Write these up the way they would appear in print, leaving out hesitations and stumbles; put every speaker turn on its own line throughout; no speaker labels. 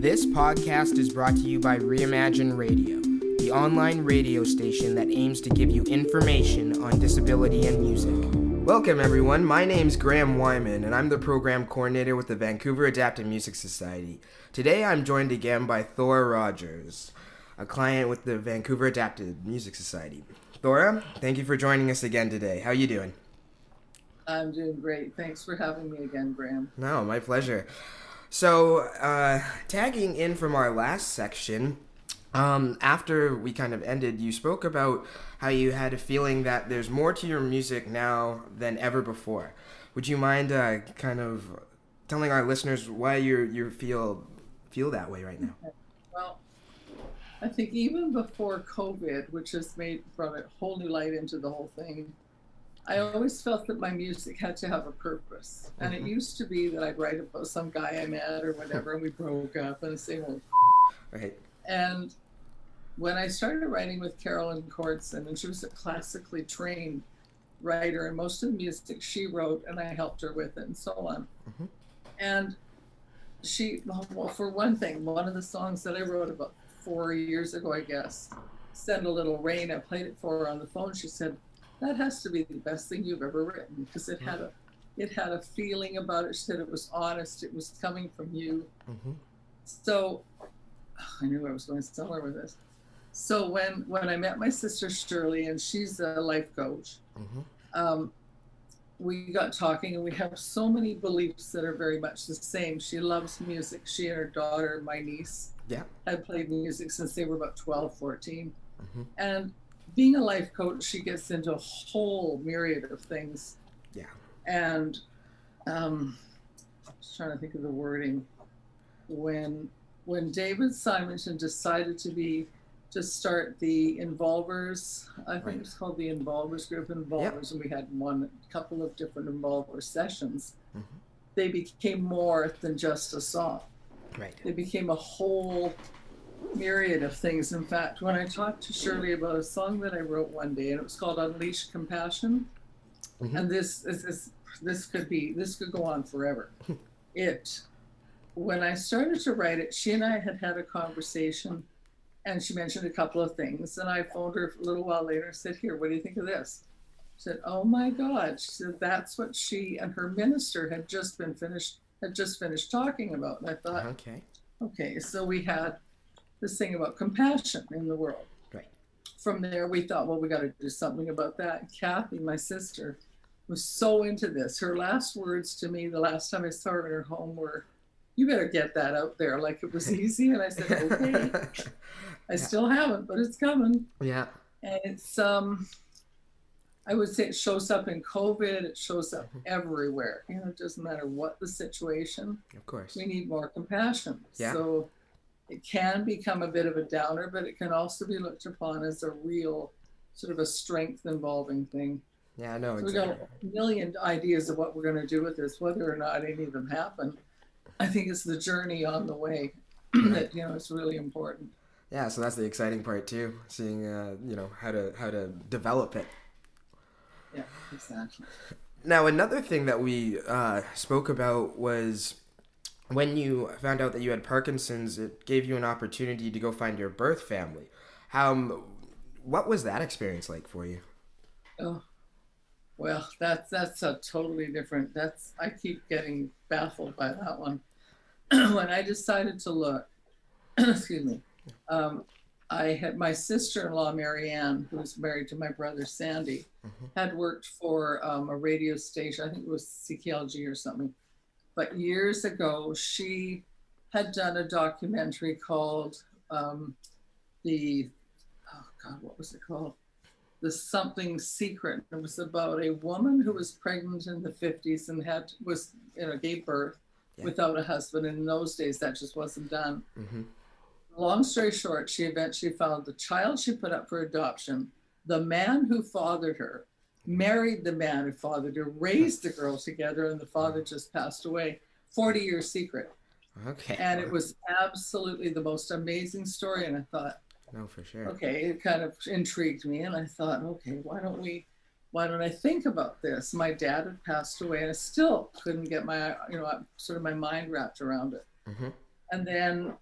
This podcast is brought to you by Reimagine Radio, the online radio station that aims to give you information on disability and music. Welcome everyone, my name's Graham Wyman and I'm the program coordinator with the Vancouver Adapted Music Society. Today I'm joined again by Theora Rogers, a client with the Vancouver Adapted Music Society. Theora, thank you for joining us again today. How are you doing?
I'm doing great. Thanks for having me again, Graham.
No, my pleasure. So, tagging in from our last section, after we kind of ended, you spoke about how you had a feeling that there's more to your music now than ever before. Would you mind kind of telling our listeners why you feel that way right now?
Well, I think even before COVID, which has brought a whole new light into the whole thing, I always felt that my music had to have a purpose. And it used to be that I'd write about some guy I met or whatever, and we broke up and the same old.
Right.
And when I started writing with Carolyn Cordson, and she was a classically trained writer, and most of the music she wrote, and I helped her with it and so on. Mm-hmm. And well, for one thing, one of the songs that I wrote about 4 years ago, I guess, Send a Little Rain, I played it for her on the phone. She said, that has to be the best thing you've ever written, because it had a feeling about it. She said it was honest, it was coming from you. Mm-hmm. So I knew I was going somewhere with this. So when I met my sister Shirley, and she's a life coach, we got talking, and we have so many beliefs that are very much the same. She loves music. She and her daughter, my niece, had played music since they were about 12, 14. Mm-hmm. And being a life coach, she gets into a whole myriad of things. Yeah. And I was trying to think of the wording. When David Simonton decided to start the Involvers, I think it's called the Involvers Group Involvers, and we had a couple of different Involver sessions. Mm-hmm. They became more than just a song. Right. They became a whole myriad of things. In fact, when I talked to Shirley about a song that I wrote one day, and it was called Unleash Compassion, and this could go on forever. When I started to write it, she and I had a conversation, and she mentioned a couple of things, and I phoned her a little while later and said, here, what do you think of this? She said, oh my God. She said, that's what she and her minister had just finished talking about. And I thought, okay, so we had this thing about compassion in the world. Right. From there, we thought, well, we got to do something about that. Kathy, my sister, was so into this. Her last words to me the last time I saw her in her home were, you better get that out there, like it was easy. And I said, okay. I still haven't, but it's coming. Yeah. And it's, I would say it shows up in COVID. It shows up everywhere. You know, it doesn't matter what the situation. Of course. We need more compassion. Yeah. So it can become a bit of a downer, but it can also be looked upon as a real sort of a strength involving thing. Yeah, I know. So exactly. We got a million ideas of what we're going to do with this, whether or not any of them happen. I think it's the journey on the way that, it's really important. Yeah, so that's the exciting part too, seeing, how to develop it. Yeah, exactly. Now, another thing that we spoke about was when you found out that you had Parkinson's, it gave you an opportunity to go find your birth family. What was that experience like for you? Oh, well, that's a totally different. I keep getting baffled by that one. When I decided to look, excuse me, I had my sister-in-law, Marianne, who was married to my brother, Sandy, had worked for a radio station. I think it was CKLG or something. But years ago, she had done a documentary called what was it called? The Something Secret. It was about a woman who was pregnant in the 50s and gave birth without a husband. And in those days, that just wasn't done. Mm-hmm. Long story short, she eventually found the child she put up for adoption. The man who fathered her married the man who fathered her, raised the girl together, and the father just passed away. 40-year secret. Okay. And it was absolutely the most amazing story. And I thought, no, for sure. Okay, it kind of intrigued me. And I thought, okay, why don't I think about this? My dad had passed away, and I still couldn't get my mind wrapped around it. Mm-hmm. And then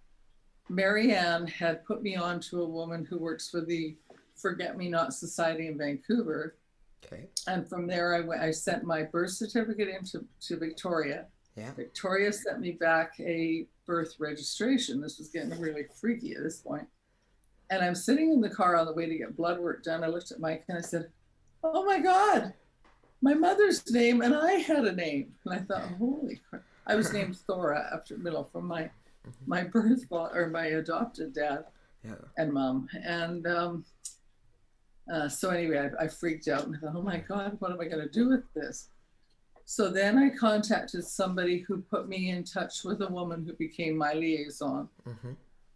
Marianne had put me on to a woman who works for the Forget Me Not Society in Vancouver.
Okay.
And from there, I sent my birth certificate to Victoria.
Yeah.
Victoria sent me back a birth registration. This was getting really freaky at this point. And I'm sitting in the car on the way to get blood work done. I looked at Mike and I said, oh my God, my mother's name, and I had a name. And I thought, holy crap. I was named Theora after middle from my birth or my adopted dad and mom. And so anyway, I freaked out and I thought, oh my God, what am I going to do with this? So then I contacted somebody who put me in touch with a woman who became my liaison.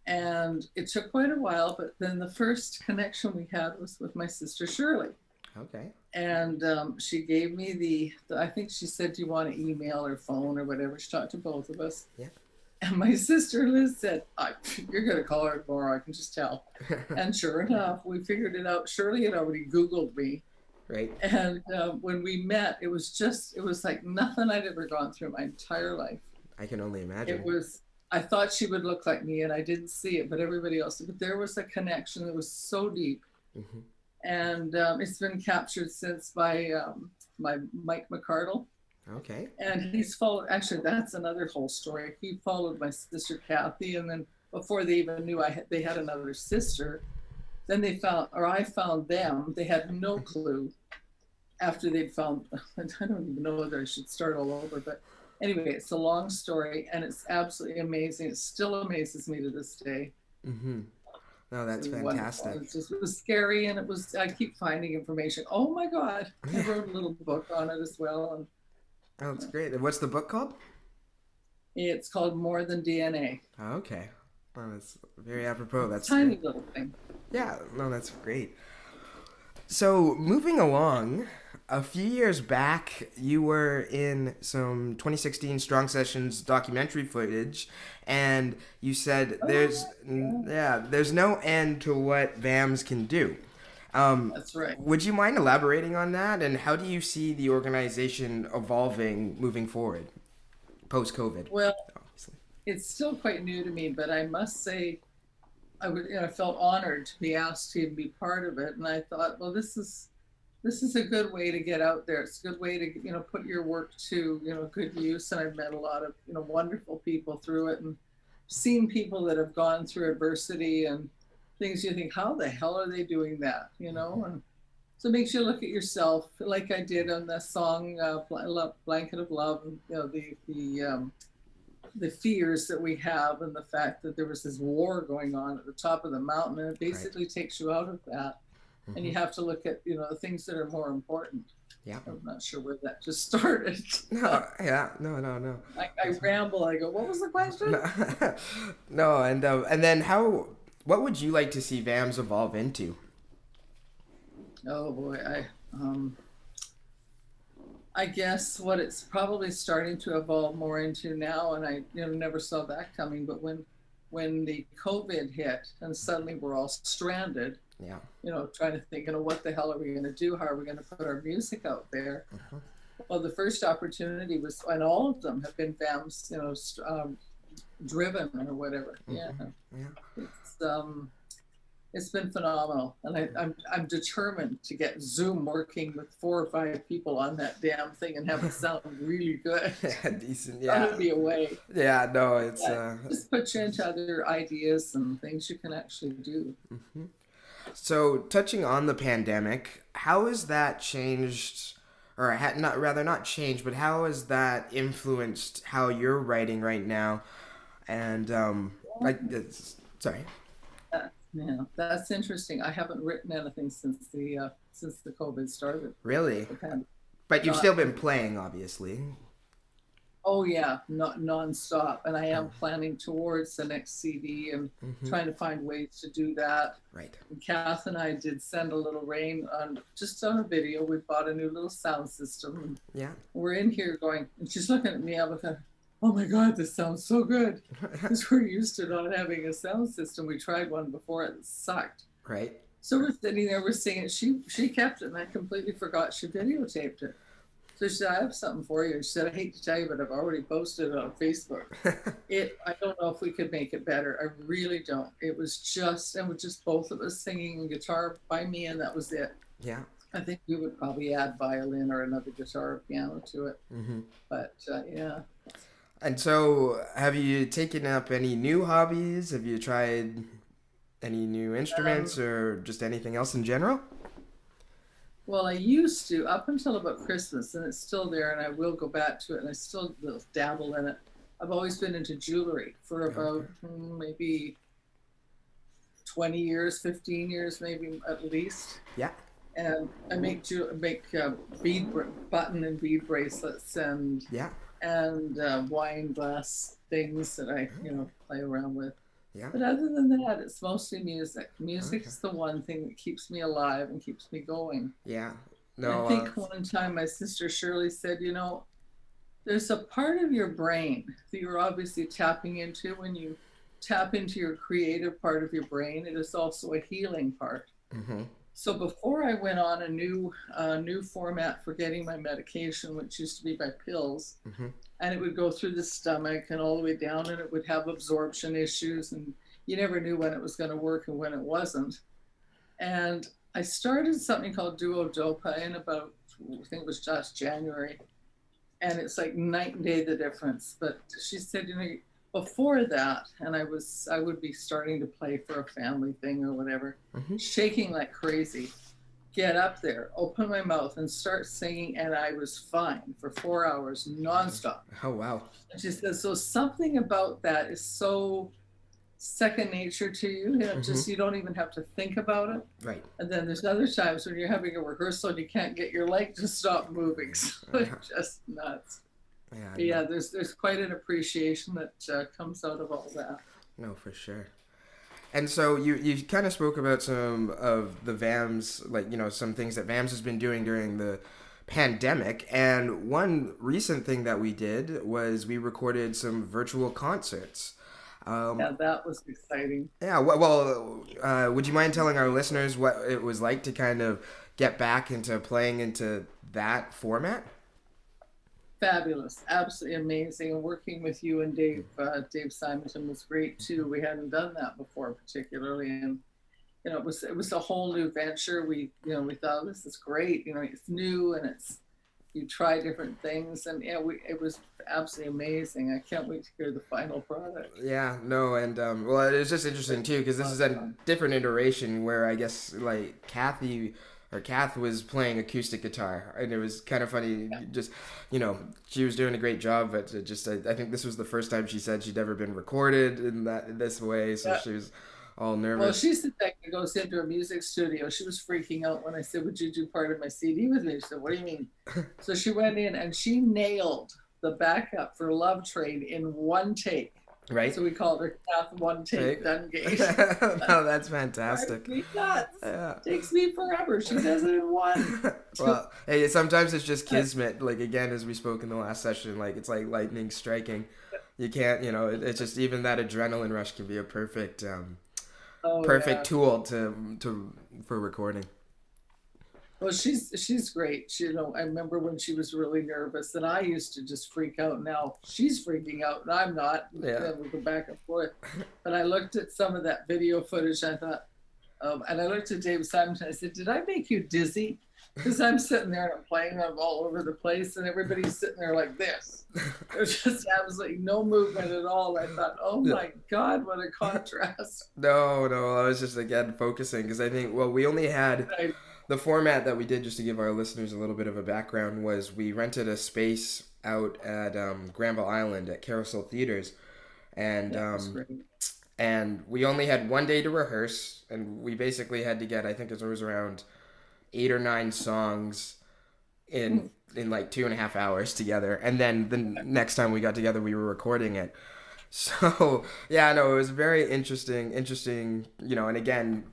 And it took quite a while, but then the first connection we had was with my sister Shirley.
Okay. And
she gave me I think she said, do you want to email or phone or whatever? She talked to both of us.
Yeah.
And my sister Liz said, you're going to call her tomorrow, I can just tell. And sure enough, we figured it out. Shirley had already Googled me.
Right.
And when we met, it was like nothing I'd ever gone through my entire life.
I can only imagine.
I thought she would look like me and I didn't see it, but everybody else did. But there was a connection that was so deep. And it's been captured since by Mike McCardle.
Okay.
And he's followed, actually, that's another whole story. He followed my sister Kathy, and then before they even knew they had another sister, then I found them. They had no clue after they'd found, I don't even know whether I should start all over, but anyway, it's a long story and it's absolutely amazing. It still amazes me to this day.
No, that's fantastic.
It was scary, and I keep finding information. Oh my God. I wrote a little book on it as well. And,
oh, that's great. And what's the book called?
It's called More Than DNA.
Oh, okay. Well, that's very apropos. That's
tiny little thing.
Yeah, no, that's great. So moving along, a few years back, you were in some 2016 Strong Sessions documentary footage, and you said there's no end to what VAMS can do.
That's right.
Would you mind elaborating on that, and how do you see the organization evolving moving forward, post-COVID?
Well, obviously. It's still quite new to me, but I must say, I felt honored to be asked to be part of it, and I thought, well, this is a good way to get out there. It's a good way to put your work to good use. And I've met a lot of wonderful people through it, and seen people that have gone through adversity and things. You think, how the hell are they doing that? And so it makes you look at yourself, like I did on the song "Blanket of Love." The fears that we have, and the fact that there was this war going on at the top of the mountain, and it basically takes you out of that. And you have to look at the things that are more important. Yeah. I'm not sure where that just started.
No.
I ramble. I go, what was the question?
No, and then what would you like to see VAMS evolve into?
Oh boy, I guess what it's probably starting to evolve more into now, and I never saw that coming, but when the COVID hit and suddenly we're all stranded, trying to think, what the hell are we going to do? How are we going to put our music out there? Well, the first opportunity was, and all of them have been VAMS, driven or whatever. It's been phenomenal, and I'm determined to get Zoom working with 4 or 5 people on that damn thing and have it sound really good.
Yeah, decent. Yeah,
that would be a way.
Yeah, no, it's
just put you into other ideas and things you can actually do.
So, touching on the pandemic, how has that changed, or not changed, but how has that influenced how you're writing right now? And sorry.
Yeah, that's interesting. I haven't written anything since the COVID started.
Really? But you've still been playing, obviously.
Oh yeah, not nonstop. And I am planning towards the next CD and trying to find ways to do that.
Right.
And Kath and I did send a little rain on a video. We bought a new little sound system. And we're in here going, and she's looking at me. I'm like, oh my God, this sounds so good. Because we're used to not having a sound system. We tried one before, it sucked.
Right.
So we're sitting there, we're singing. She kept it, and I completely forgot she videotaped it. So she said, I have something for you. She said, I hate to tell you, but I've already posted it on Facebook. I don't know if we could make it better. I really don't. It was just both of us singing guitar by me, and that was it.
Yeah.
I think we would probably add violin or another guitar or piano to it.
Mm-hmm.
But yeah.
And so, have you taken up any new hobbies? Have you tried any new instruments or just anything else in general?
Well, I used to up until about Christmas, and it's still there, and I will go back to it, and I still will dabble in it. I've always been into jewelry for about maybe 20 years, 15 years, maybe at least.
Yeah.
And I make bead button and bead bracelets and wine glass things that I play around with.
Yeah.
But other than that, it's mostly music. Music is the one thing that keeps me alive and keeps me going.
Yeah.
No. I think one time my sister Shirley said, there's a part of your brain that you're obviously tapping into. When you tap into your creative part of your brain, it is also a healing part.
Mm-hmm.
So before I went on a new format for getting my medication, which used to be by pills, and it would go through the stomach and all the way down, and it would have absorption issues, and you never knew when it was going to work and when it wasn't. And I started something called Duodopa in about, I think it was just January, and it's like night and day the difference. But she said, before that, and I would be starting to play for a family thing or whatever, shaking like crazy, get up there, open my mouth and start singing, and I was fine for 4 hours nonstop.
Oh, wow.
And she said, so something about that is so second nature to you, just you don't even have to think about it.
Right.
And then there's other times when you're having a rehearsal and you can't get your leg to stop moving. So it's just nuts. Yeah, there's quite an appreciation that comes out of all that.
No, for sure. And so you kind of spoke about some of the VAMS, some things that VAMS has been doing during the pandemic. And one recent thing that we did was we recorded some virtual concerts.
That was exciting.
Yeah, well, would you mind telling our listeners what it was like to kind of get back into playing into that format?
Fabulous, absolutely amazing, and working with you and Dave Simonton was great too. We hadn't done that before, particularly, and it was a whole new venture. We thought this is great. It's new and you try different things, and it was absolutely amazing. I can't wait to hear the final product.
Yeah, no, and well, it's just interesting too because this is a different iteration where I guess Kath was playing acoustic guitar, and it was kind of funny. Just, she was doing a great job, but I think this was the first time she said she'd ever been recorded in this way, so she was all nervous.
Well, she's the type that goes into a music studio. She was freaking out when I said, "Would you do part of my CD with me?" She said, "What do you mean?" So she went in and she nailed the backup for Love Train in one take.
Right.
So we called her Kath One Take Dungate.
Oh, that's fantastic.
Yeah. Takes me forever. She does it in one.
Well, hey, sometimes it's just kismet. Like, again, as we spoke in the last session, it's like lightning striking. You can't, it's just even that adrenaline rush can be a perfect tool for recording.
Well, she's great. I remember when she was really nervous, and I used to just freak out. Now she's freaking out, and I'm not.
Yeah.
We go back and forth. But I looked at some of that video footage. I thought, and I looked at Dave Simonton. I said, "Did I make you dizzy?" Because I'm sitting there and I'm playing them all over the place, and everybody's sitting there like this. There's just absolutely no movement at all. I thought, oh my God, what a contrast.
No, I was just again focusing because I think we only had. The format that we did, just to give our listeners a little bit of a background, was we rented a space out at Granville Island at Carousel Theaters, and we only had one day to rehearse, and we basically had to get, I think it was around 8 or 9 songs in like 2.5 hours together, and then the next time we got together, we were recording it. So yeah, no, it was very interesting, and again,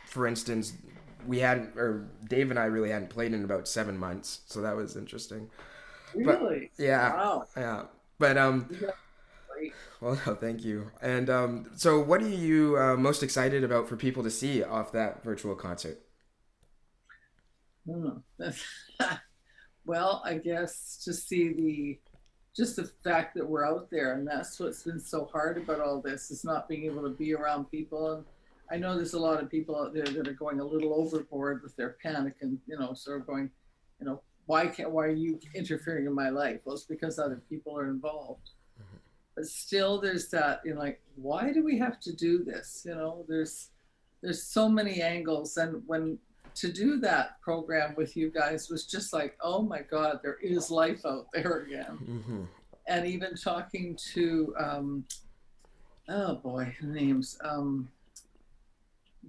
for instance. Dave and I really hadn't played in about 7 months, so that was interesting.
Really?
But, yeah.
Wow.
Yeah. But well, no, thank you. And so, what are you most excited about for people to see off that virtual concert?
Well, I guess to see just the fact that we're out there, and that's what's been so hard about all this, is not being able to be around people. And I know there's a lot of people out there that are going a little overboard with their panic and, sort of going, why are you interfering in my life? Well, it's because other people are involved. But still there's that, like, why do we have to do this? There's so many angles. And when to do that program with you guys was just like, oh my God, there is life out there again. And even talking to oh boy, names,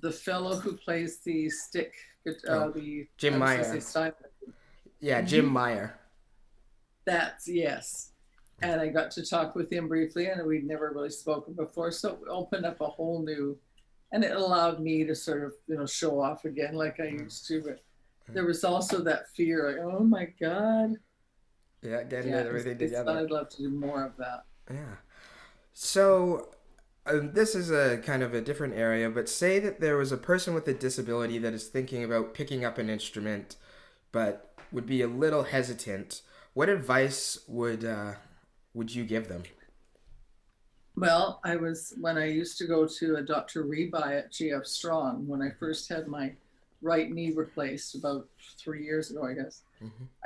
the fellow who plays the stick, the
Jim Meyer. Yeah, Jim Meyer.
That's, yes. And I got to talk with him briefly, and we'd never really spoken before, so it opened up a whole new, and it allowed me to sort of show off again like I used to. But there was also that fear, like, oh my God.
Yeah, getting everything together.
I'd love to do more of that.
Yeah. So this is a kind of a different area, but say that there was a person with a disability that is thinking about picking up an instrument, but would be a little hesitant. What advice would you give them?
Well, when I used to go to a Dr. Rebuy at GF Strong, when I first had my right knee replaced about 3 years ago, I guess.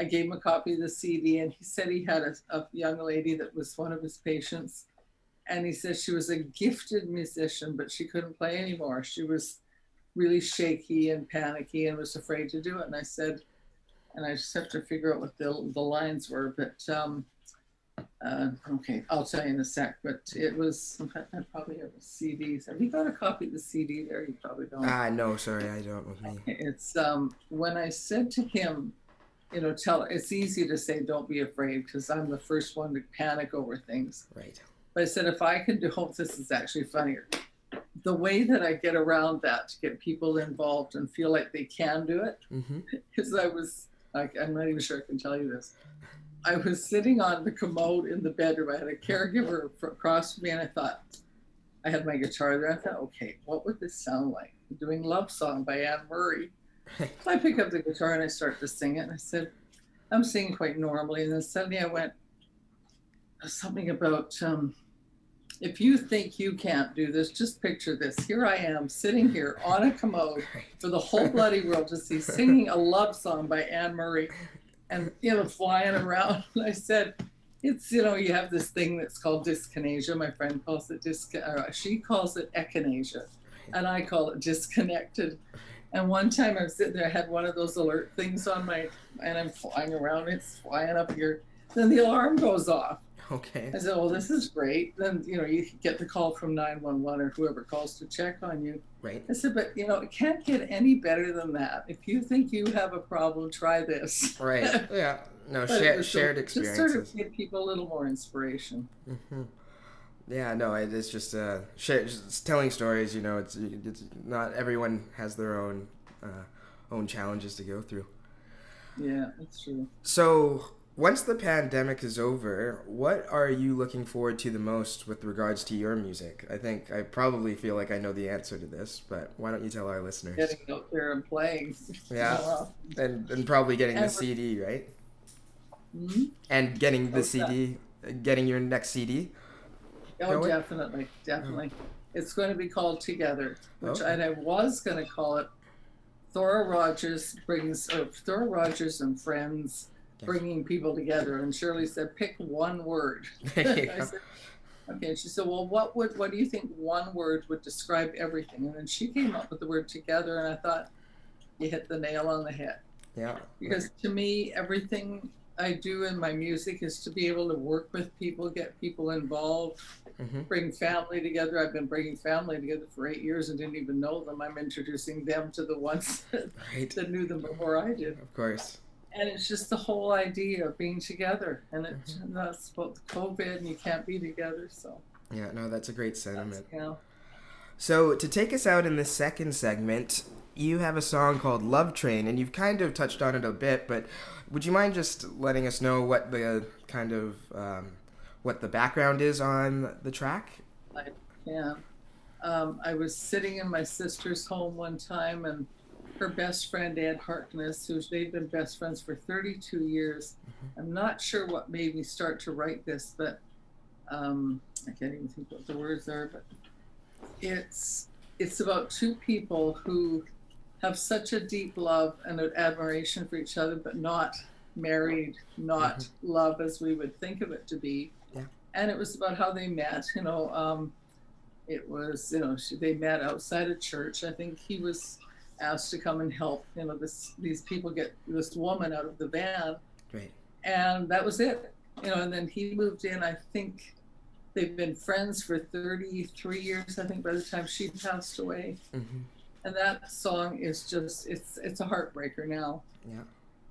I gave him a copy of the CD, and he said he had a young lady that was one of his patients. And he said she was a gifted musician, but she couldn't play anymore. She was really shaky and panicky and was afraid to do it. And I said, and I just have to figure out what the lines were, but okay, I'll tell you in a sec. But it was, I probably have a CD. Have you got a copy of the CD there? You probably don't.
No, sorry, I don't with me.
It's when I said to him, it's easy to say don't be afraid, because I'm the first one to panic over things.
Right.
But I said, if I can this is actually funnier. The way that I get around that to get people involved and feel like they can do it, is I'm not even sure I can tell you this. I was sitting on the commode in the bedroom. I had a caregiver across from me, and I had my guitar there. I thought, okay, what would this sound like? I'm doing Love Song by Anne Murray. So I pick up the guitar and I start to sing it. And I said, I'm singing quite normally. And then suddenly I went, something about, if you think you can't do this, just picture this. Here I am sitting here on a commode for the whole bloody world to see, singing a love song by Anne Murray and, flying around. And I said, it's, you have this thing that's called dyskinesia. My friend calls it she calls it echinacea, and I call it disconnected. And one time I was sitting there, I had one of those alert things on and I'm flying around, it's flying up here. Then the alarm goes off.
Okay.
I said, well, this is great. Then, you get the call from 911 or whoever calls to check on you.
Right.
I said, but, it can't get any better than that. If you think you have a problem, try this.
Right. Yeah. No, shared experiences. Just sort
of give people a little more inspiration.
Yeah, no, it's just just telling stories. It's not everyone has their own challenges to go through.
Yeah, that's true.
So once the pandemic is over, what are you looking forward to the most with regards to your music? I probably feel like I know the answer to this, but why don't you tell our listeners?
Getting out there and playing.
Yeah, and probably getting the CD, right?
Mm-hmm.
And getting the CD, getting your next CD.
Oh, going? Definitely. Oh. It's going to be called Together, which I was going to call it Theora Rogers and Friends. Yes. Bringing people together. And Shirley said, pick one word. I said, okay. She said, well, what do you think one word would describe everything? And then she came up with the word together, and I thought, you hit the nail on the head.
Yeah.
Because to me, everything I do in my music is to be able to work with people, get people involved, bring family together. I've been bringing family together for 8 years and didn't even know them. I'm introducing them to the ones that knew them before I did.
Of course.
And it's just the whole idea of being together. And that's about COVID, and you can't be together. So
yeah, no, that's a great sentiment.
Yeah.
So to take us out in the second segment, you have a song called Love Train, and you've kind of touched on it a bit, but would you mind just letting us know what the kind of what the background is on the track?
I can. I was sitting in my sister's home one time, and her best friend, Ed Harkness, they've been best friends for 32 years. I'm not sure what made me start to write this, but I can't even think what the words are, but it's about two people who have such a deep love and an admiration for each other, but not married, not love as we would think of it to be.
Yeah.
And it was about how they met. It was, they met outside of church. I think he was asked to come and help, these people get this woman out of the van.
Right.
And that was it. And then he moved in. I think they've been friends for 33 years, I think, by the time she passed away. Mm-hmm. And that song is just, it's a heartbreaker now.
Yeah.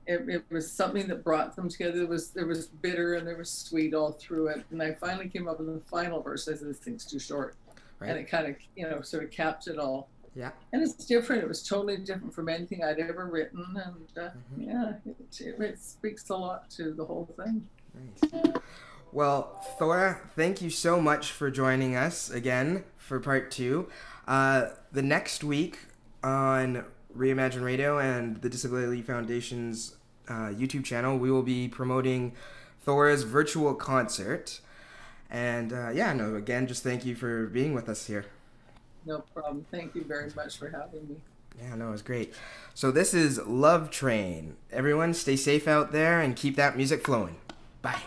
It was something that brought them together. There was bitter and there was sweet all through it. And I finally came up with the final verse. I said, this thing's too short. Right. And it kind of, sort of capped it all. Yeah. And it's different. It was totally different from anything I'd ever written. And it speaks a lot to the whole thing.
Nice. Well, Theora, thank you so much for joining us again for part 2. The next week on Reimagine Radio and the Disability Foundation's YouTube channel, we will be promoting Theora's virtual concert. And again, just thank you for being with us here.
No problem. Thank you very much for having me.
Yeah, no, it was great. So this is Love Train. Everyone stay safe out there and keep that music flowing. Bye.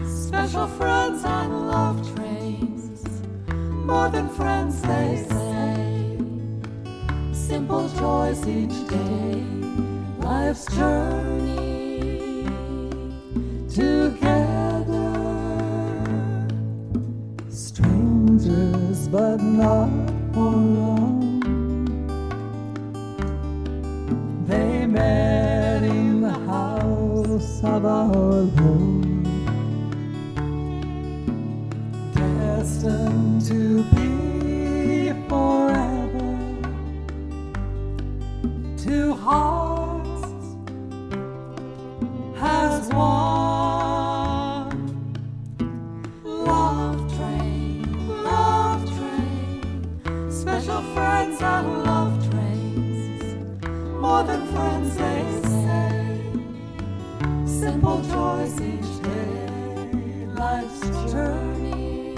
Special friends on love trains, more than friends they say. Simple joys each day, life's journey together. Strangers but not for long. They met in the house of our Lord. Destined to be forever. Two hearts as one. Love train, special friends on love trains, more than friends they say. Simple joys each day, life's journey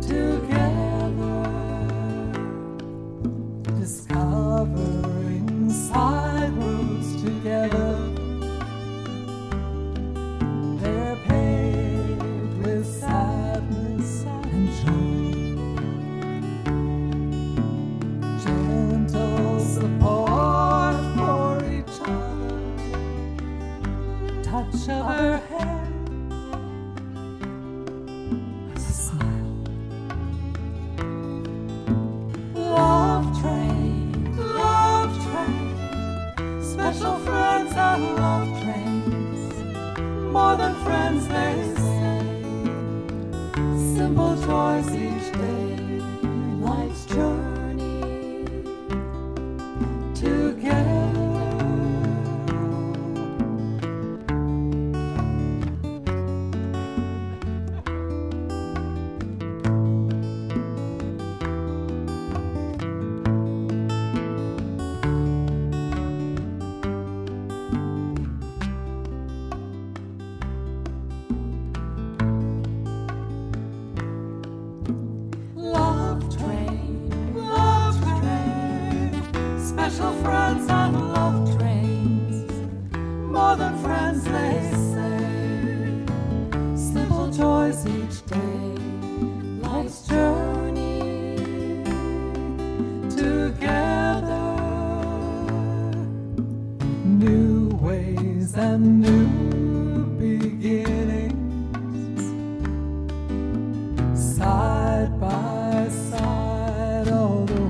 together, discovering side roads together. They're paved with sadness and joy. Gentle support for each other, touch of her hair. Special friends on love trains, more than friends they say. Simple joys each day, life's journey together. Special friends on love trains, more than friends they say. Simple joys each day, life's journey together. New ways and new beginnings, side by side all the way.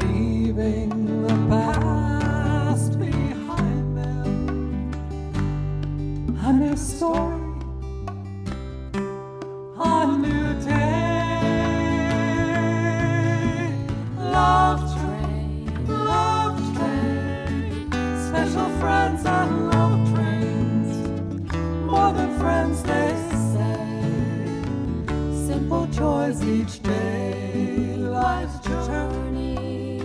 Leaving the past behind them, a new story, a new day. Love train, each day, life's journey.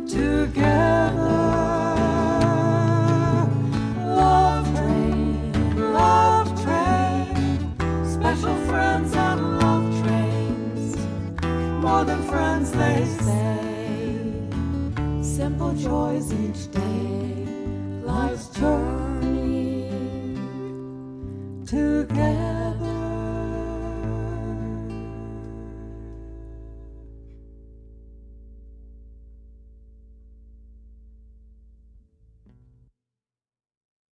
Together, love train, special friends and love trains, more than friends they say, simple joys each day, life's journey.